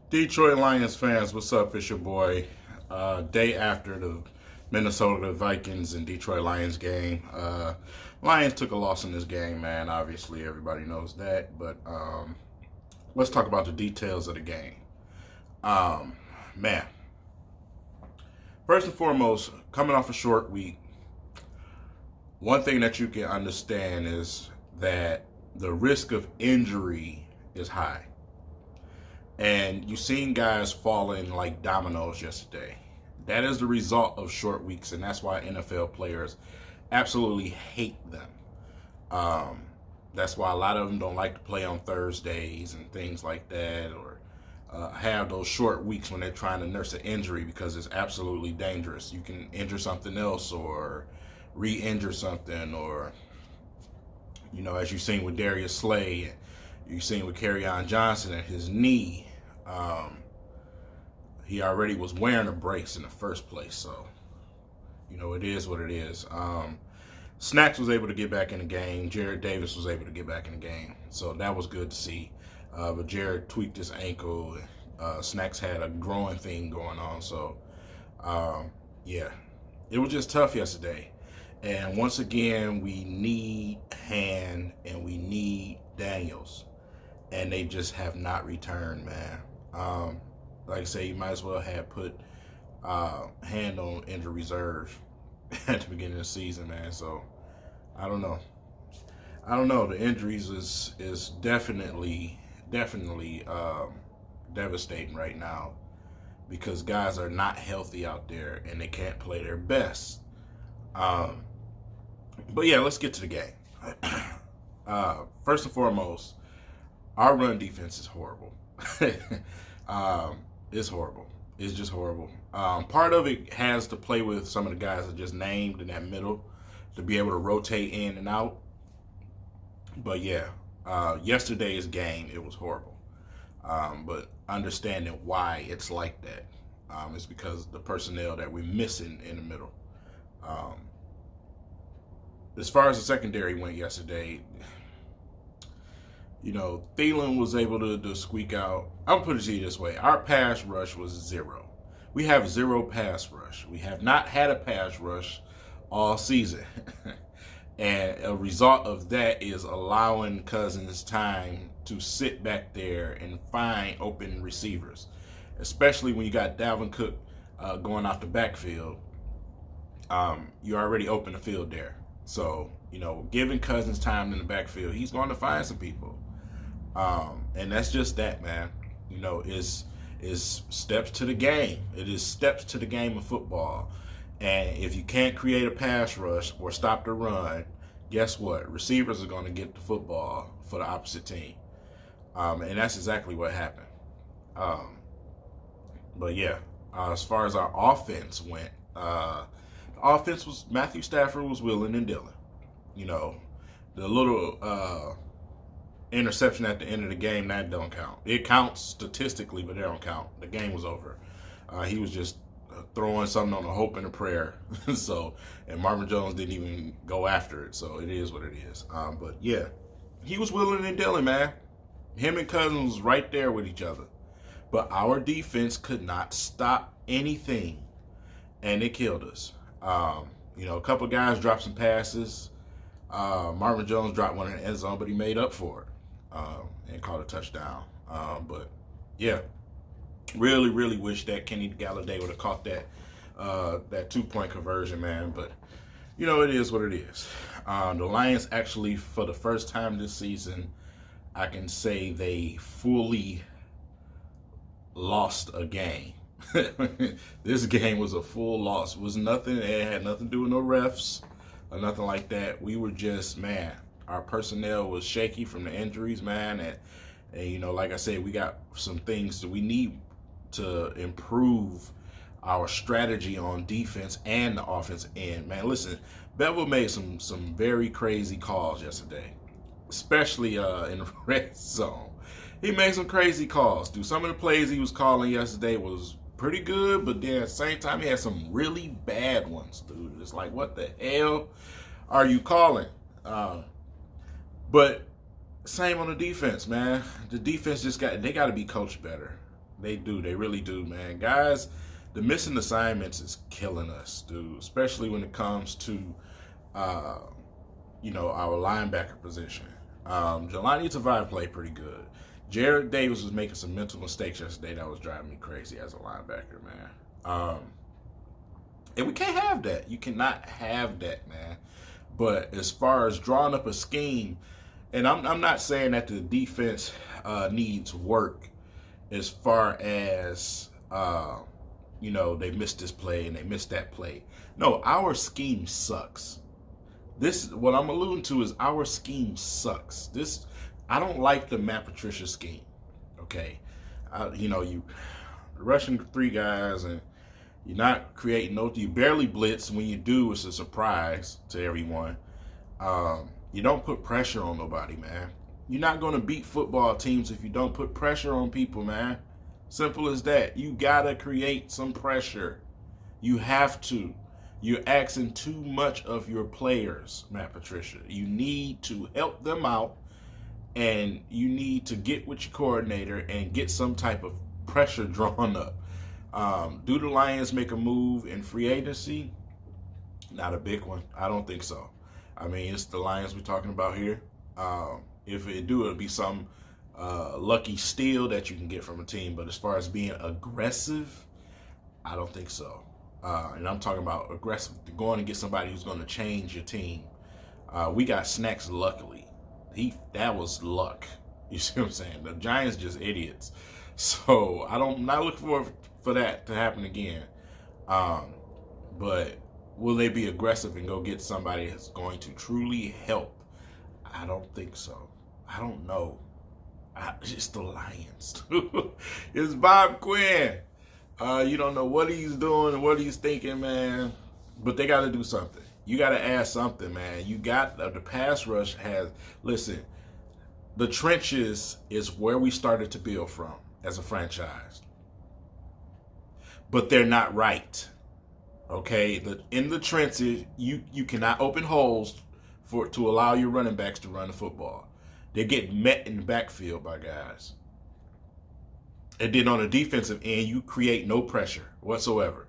Detroit Lions fans, what's up? It's your boy. Day after the Minnesota Vikings and Detroit Lions game. Lions took a loss in this game, man. Obviously, everybody knows that. But let's talk about the details of the game. Um, Man, first and foremost, coming off a short week, one thing that you can understand is that the risk of injury is high. And you've seen guys falling like dominoes yesterday. That is the result of short weeks, and that's why NFL players absolutely hate them. Um, that's why a lot of them don't like to play on Thursdays and things like that, or have those short weeks when they're trying to nurse an injury because it's absolutely dangerous. You can injure something else or re-injure something, or as you've seen with Darius Slay, you've seen with Kerryon Johnson and his knee. He already was wearing a brace in the first place, so it is what it is. Snacks was able to get back in the game. Jared Davis was able to get back in the game, so that was good to see. But Jared tweaked his ankle. Snacks had a growing thing going on, so yeah, it was just tough yesterday. And once again, we need Hand and we need Daniels, and they just have not returned, man. Like I say, you might as well have put Hand on injury reserve at the beginning of the season, man. So I don't know. The injuries is definitely devastating right now because guys are not healthy out there and they can't play their best. But yeah, let's get to the game. First and foremost, our run defense is horrible. It's horrible. It's just horrible. Part of it has to play with some of the guys that just named in that middle to be able to rotate in and out. But yeah, yesterday's game, it was horrible. But understanding why it's like that, it's because the personnel that we're missing in the middle. As far as the secondary went yesterday, Thielen was able to squeak out. I'll put it to you this way. Our pass rush was zero. We have zero pass rush. We have not had a pass rush all season. And a result of that is allowing Cousins time to sit back there and find open receivers, especially when you got Dalvin Cook going out the backfield. You already open the field there. So, giving Cousins time in the backfield, he's going to find some people. And that's just that, man. Is steps to the game. It is steps to the game of football. And if you can't create a pass rush or stop the run, guess what? Receivers are going to get the football for the opposite team. And that's exactly what happened. But yeah, as far as our offense went, the offense was Matthew Stafford was willing and dealing. The little interception at the end of the game, that don't count. It counts statistically, but it don't count. The game was over. He was just throwing something on a hope and a prayer. And Marvin Jones didn't even go after it. So it is what it is. But yeah, he was willing and dealing, man. Him and Cousins was right there with each other. But our defense could not stop anything, and it killed us. A couple of guys dropped some passes. Marvin Jones dropped one in the end zone, but he made up for it and caught a touchdown. But yeah, really, really wish that Kenny Galladay would have caught that 2-point conversion, man. But it is what it is. The Lions actually, for the first time this season, I can say they fully lost a game. This game was a full loss. It was nothing. It had nothing to do with no refs or nothing like that. We were just, man, our personnel was shaky from the injuries, man. And like I said, we got some things that we need to improve our strategy on defense and the offense end. Man, listen, Bevel made some very crazy calls yesterday, especially in the red zone. He made some crazy calls, dude. Some of the plays he was calling yesterday was pretty good, but then at the same time, he had some really bad ones, dude. It's like, what the hell are you calling? But same on the defense, man. The defense they got to be coached better. They do. They really do, man. Guys, the missing assignments is killing us, dude. Especially when it comes to, uh, our linebacker position. Jelani Tavai played pretty good. Jared Davis was making some mental mistakes yesterday that was driving me crazy as a linebacker, man. And we can't have that. You cannot have that, man. But as far as drawing up a scheme, and I'm not saying that the defense needs work as far as, they missed this play and they missed that play. No, our scheme sucks. What I'm alluding to is our scheme sucks. I don't like the Matt Patricia scheme. Okay, you rushing 3 guys and you're not creating you barely blitz. When you do, it's a surprise to everyone. You don't put pressure on nobody, man. You're not going to beat football teams if you don't put pressure on people, man. Simple as that. You got to create some pressure. You have to. You're asking too much of your players, Matt Patricia. You need to help them out, and you need to get with your coordinator and get some type of pressure drawn up. Do the Lions make a move in free agency? Not a big one. I don't think so. I mean, it's the Lions we're talking about here. If it do, it'll be some lucky steal that you can get from a team. But as far as being aggressive, I don't think so. And I'm talking about aggressive, going and get somebody who's going to change your team. We got Snacks luckily. That was luck. You see what I'm saying? The Giants just idiots. So I'm not looking for that to happen again. But will they be aggressive and go get somebody that's going to truly help? I don't think so. I don't know. It's the Lions. It's Bob Quinn. You don't know what he's doing and what he's thinking, man. But they got to do something. You got to add something, man. You got the pass rush has. Listen, the trenches is where we started to build from as a franchise, but they're not right. Okay, in the trenches, you cannot open holes to allow your running backs to run the football. They get met in the backfield by guys. And then on the defensive end, you create no pressure whatsoever.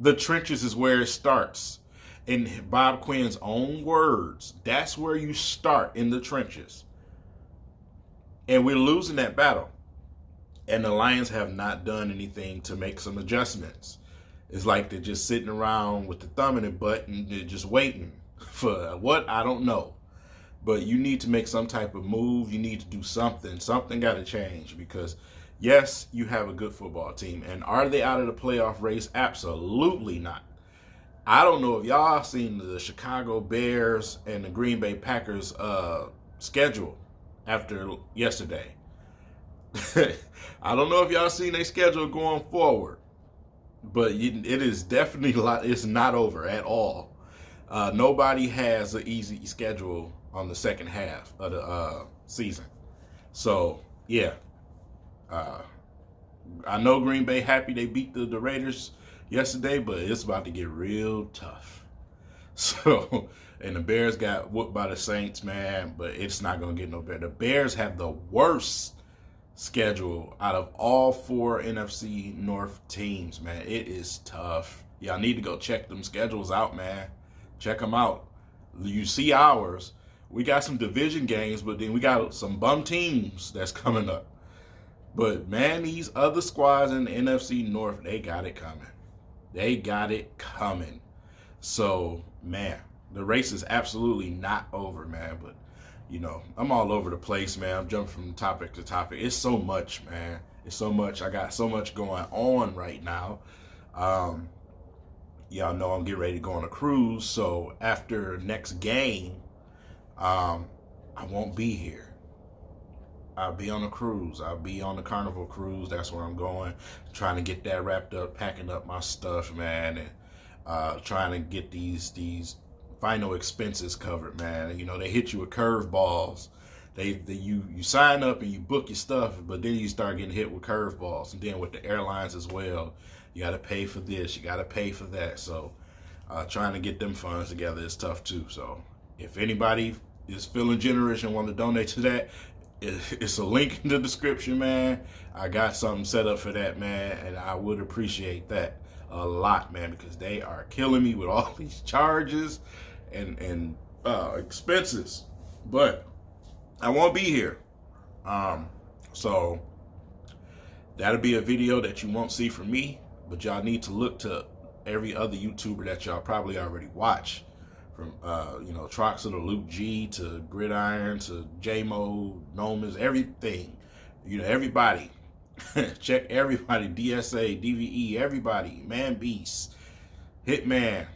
The trenches is where it starts. In Bob Quinn's own words, that's where you start, in the trenches. And we're losing that battle. And the Lions have not done anything to make some adjustments. It's like they're just sitting around with the thumb in their butt and they're just waiting for what? I don't know. But you need to make some type of move. You need to do something. Something got to change because, yes, you have a good football team. And are they out of the playoff race? Absolutely not. I don't know if y'all seen the Chicago Bears and the Green Bay Packers schedule after yesterday. I don't know if y'all seen their schedule going forward, but it is definitely it's not over at all. Nobody has an easy schedule on the second half of the season. So, yeah. I know Green Bay happy they beat the Raiders yesterday, but it's about to get real tough. So, and the Bears got whooped by the Saints, man, but it's not going to get no better. The Bears have the worst schedule out of all 4 NFC North teams, man. It is tough. Y'all need to go check them schedules out, man. Check them out. You see ours. We got some division games, but then we got some bum teams that's coming up. But, man, these other squads in the NFC North, they got it coming. They got it coming. So, man, the race is absolutely not over, man. But, I'm all over the place, man. I'm jumping from topic to topic. It's so much, man. It's so much. I got so much going on right now. Y'all know I'm getting ready to go on a cruise. So, after next game, I won't be here. I'll be on a cruise. I'll be on the Carnival cruise. That's where I'm going. Trying to get that wrapped up, packing up my stuff, man, and trying to get these final expenses covered, man. They hit you with curveballs. You sign up and you book your stuff, but then you start getting hit with curveballs, and then with the airlines as well. You got to pay for this. You got to pay for that. So trying to get them funds together is tough too. So if anybody is feeling generous and want to donate to that, it's a link in the description, man. I got something set up for that, man, and I would appreciate that a lot, man, because they are killing me with all these charges and expenses. But I won't be here. So that'll be a video that you won't see from me, but y'all need to look to every other YouTuber that y'all probably already watch. From Troxel to Luke G to Gridiron to J-Mo, Nomas, everything. Everybody. Check everybody. DSA, DVE, everybody. Man Beast, Hitman.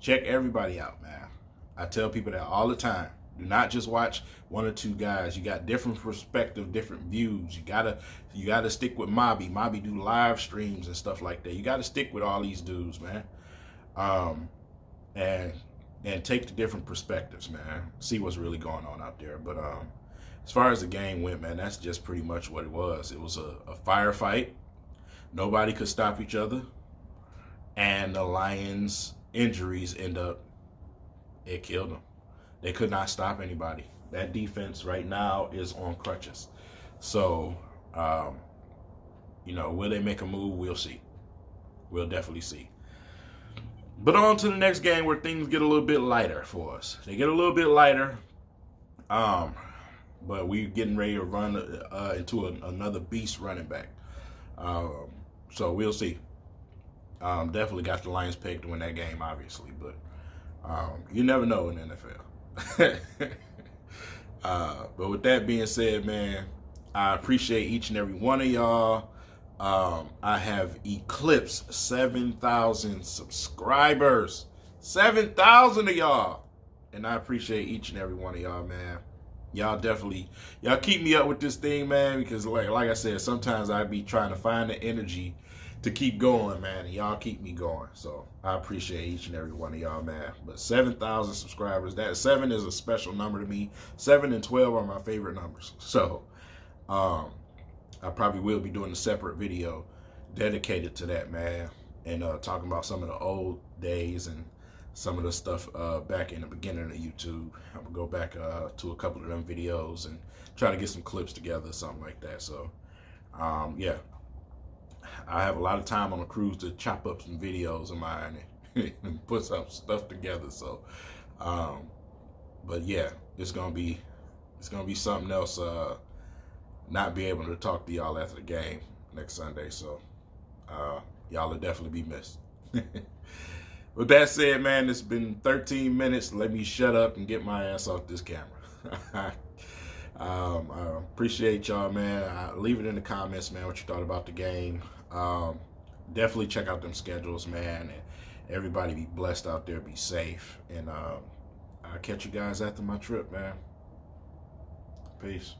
Check everybody out, man. I tell people that all the time. Do not just watch one or two guys. You got different perspective, different views. You gotta stick with Mobby. Mobby do live streams and stuff like that. You gotta stick with all these dudes, man. And take the different perspectives, man. See what's really going on out there. But as far as the game went, man, that's just pretty much what it was. It was a firefight. Nobody could stop each other. And the Lions' injuries it killed them. They could not stop anybody. That defense right now is on crutches. So, will they make a move? We'll see. We'll definitely see. But on to the next game where things get a little bit lighter for us. They get a little bit lighter. But we're getting ready to run into another beast running back. So we'll see. Definitely got the Lions pegged to win that game, obviously. But you never know in the NFL. But with that being said, man, I appreciate each and every one of y'all. I have eclipsed 7,000 subscribers. 7,000 of y'all. And I appreciate each and every one of y'all, man. Y'all keep me up with this thing, man, because like I said, sometimes I be trying to find the energy to keep going, man, and y'all keep me going. So I appreciate each and every one of y'all, man. But 7,000 subscribers, that 7 is a special number to me. 7 and 12 are my favorite numbers. So I probably will be doing a separate video dedicated to that, man, and talking about some of the old days and some of the stuff back in the beginning of YouTube. I'm gonna go back to a couple of them videos and try to get some clips together, something like that. So yeah, I have a lot of time on a cruise to chop up some videos of mine and put some stuff together. So but yeah, it's gonna be something else. Not be able to talk to y'all after the game next Sunday. So y'all will definitely be missed. With that said, man, it's been 13 minutes. Let me shut up and get my ass off this camera. I appreciate y'all, man. Leave it in the comments, man, what you thought about the game. Definitely check out them schedules, man. And everybody be blessed out there. Be safe. And I'll catch you guys after my trip, man. Peace.